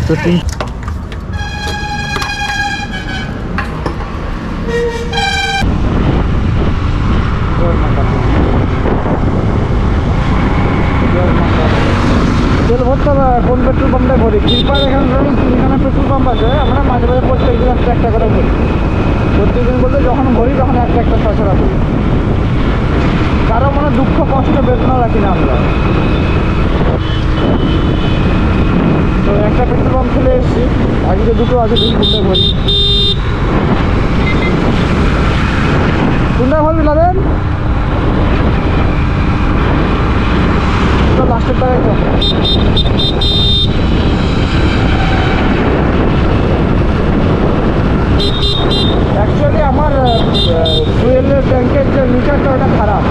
তো তেল ভরতে হবে কোন পেট্রোল পাম্পটা ভরি কৃপার এখানে ধরুন তিনখানা পেট্রোল পাম্প আছে আমরা মাঝে মাঝে প্রত্যেকদিন একটা করে ভরি প্রত্যেকদিন বলতে যখন ভরি তখন একটা ছড়া ভরি কারো মনে দুঃখ কষ্ট বেদনা রাখি না আমরা তো একটা পেট্রোল পাম্প ফেলে এসেছি আজকে দুটো আছে কোনটায় ভরি কোনটায় ভরবি লাদেন লাস্টের টাকায় তো অ্যাকচুয়ালি আমার ফুয়েলের ট্যাঙ্কের যে মিটারটা ওটা খারাপ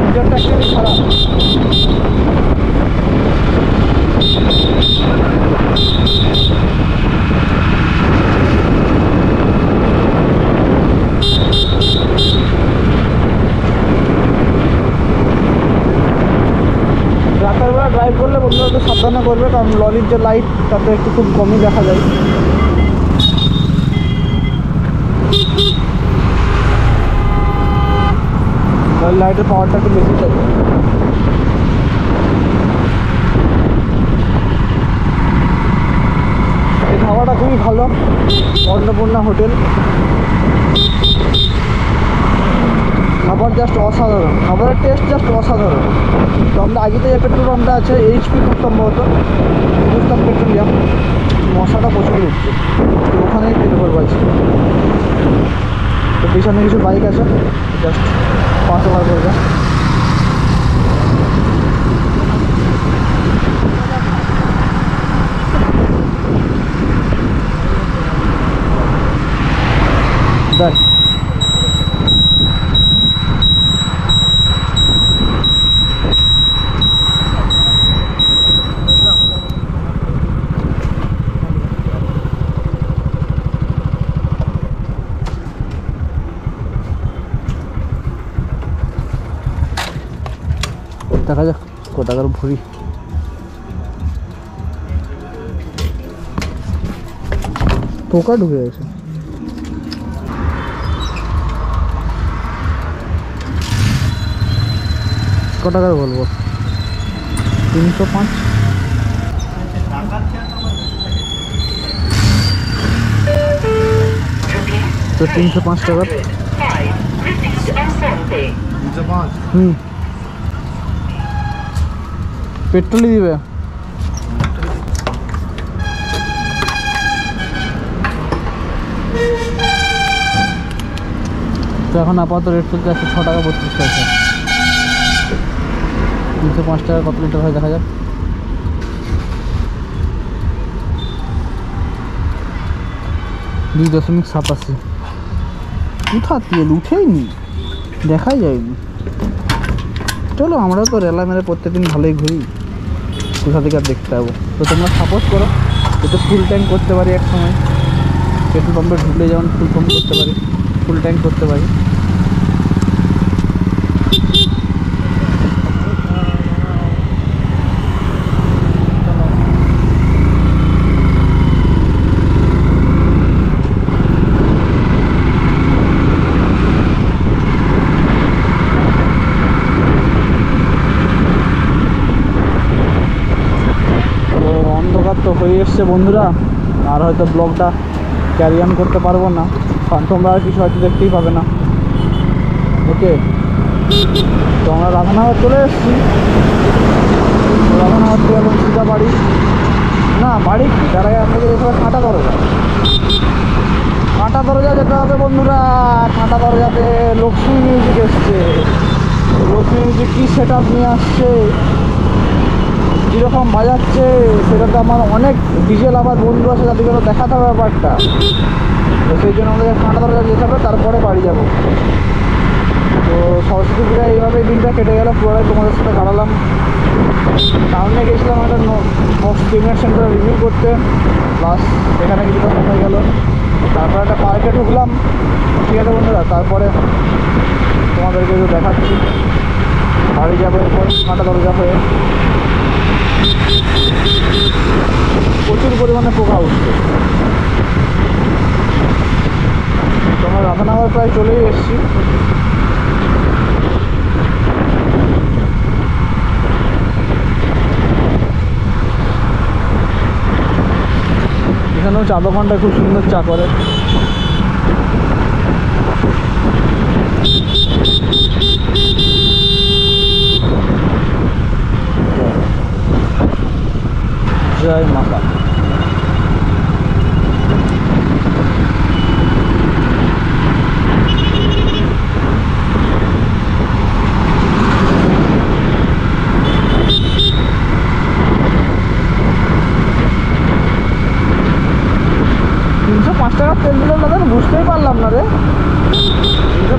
মিটারটা অ্যাকচুয়ালি খারাপ রাতের বেলা ড্রাইভ করলে বন্ধুরা একটু সাবধানে করবে কারণ লরির যে লাইট তাতে একটু খুব কমই দেখা যায় লাইটের পাওয়ারটা একটু বেশি চাই এই খাওয়াটা খুবই ভালো অন্নপূর্ণা হোটেল খাবার জাস্ট অসাধারণ খাবারের টেস্ট জাস্ট অসাধারণ তো আমরা আগে যে পেট্রোল পাম্পটা আছে এইচপি খুব সম্ভবত হিন্দুস্তান পেট্রোলিয়াম মশাটা প্রচুর উঠছে তো ওখানেই তেল ভরবো আছে তো পিছনে কিছু বাইক আছে জাস্ট পাস ওভার করবে দেখ দেখা যাক কত টাকার ভরি পোকা ঢুকে গেছে কত টাকার বলবো 305 তো 305 টাকা 305 পেট্রোলই দিবে তো এখন আপাতত রেট চলছে 106 টাকা 32 পয়সা 305 টাকা কত লিটার হয় দেখা যাক $2.87 কোথা তেল উঠেইনি দেখাই যায়নি চলো আমরা তো রেলা মেরে প্রত্যেকদিন ভালোই ঘুরি কোথা থেকে আর দেখতে পাবো তো তোমরা সাপোর্ট করো যাতে ফুল ট্যাঙ্ক করতে পারি এক সময় পেট্রোল পাম্পে ঢুকলে যেমন ফুল পাম্প করতে পারি ফুল ট্যাঙ্ক করতে পারি তো হয়ে এসছে বন্ধুরা আর হয়তো ব্লগটা ক্যারি অন করতে পারবো না কারণ তোমরা আর কিছু হয়তো দেখতেই পাবে না ওকে তো আমরা রাধানগর চলে এসেছি রাধানগর থেকে এবং সিধা বাড়ি না বাড়ি কি তার আগে আপনাদের এসবে কাঁটা দরজা যেতে হবে বন্ধুরা কাঁটা দরজাতে লক্ষ্মী মিউজিক এসছে লক্ষ্মী মিউজিক কী সেট আপ নিয়ে আসছে কীরকম বাজাচ্ছে সেটাতে আমার অনেক ডিজেল আবার বন্ধু আছে যাদের জন্য দেখাতে হবে ব্যাপারটা তো সেই জন্য আমাদের কাঁটা দরজা যেতে হবে তারপরে বাড়ি যাব তো সরস্বতী পূজায় এইভাবে দিনটা কেটে গেল পুরোটাই তোমাদের সাথে কাটালাম টাউনে গেছিলাম একটা পেমেন্ট সেন্টারে রিভিউ করতে প্লাস সেখানে কিছুটা সময় গেল তারপরে একটা পার্কে ঢুকলাম ঠিক আছে বন্ধুরা তারপরে তোমাদেরকে একটু দেখাচ্ছি বাড়ি যাবো এরপর কাঁটা দরজা হয়ে প্রচুর পরিমাণে পোকা উঠছে। তো আমরা রাধানগর প্রায় চলেই এসেছি। এখানেও চা দোকানটা খুব সুন্দর চা করে। জয় মাতা। টাকা তেল দিলাম না রে, বুঝতেই পারলাম না রে।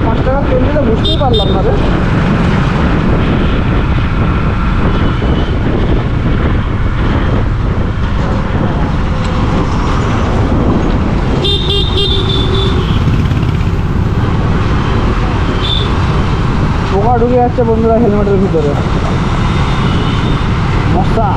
5 টাকা তেল দিলে বুঝতেই পারলাম না রে। পোকা ঢুকে যাচ্ছে বন্ধুরা হেলমেটের ভিতরে, মশা।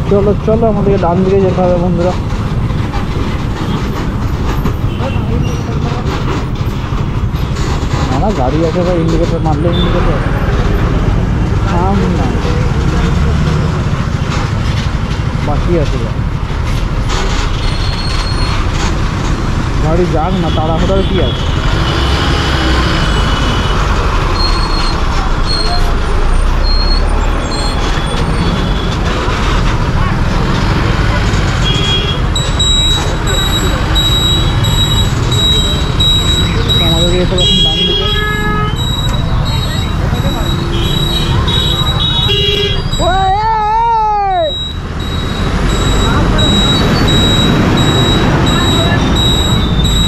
চলো চলো আমাদেরকে ডান দিকে যেতে হবে বন্ধুরা। না গাড়ি আছে ভাই, ইন্ডিকেটর মারলে ইন্ডিকেটর থাম না, বাকি আছে গাড়ি যাক না, তাড়াহুড়ার কি আছে।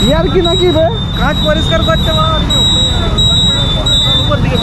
यार की ना की बे कांच परिष्कार करते उपর দিকে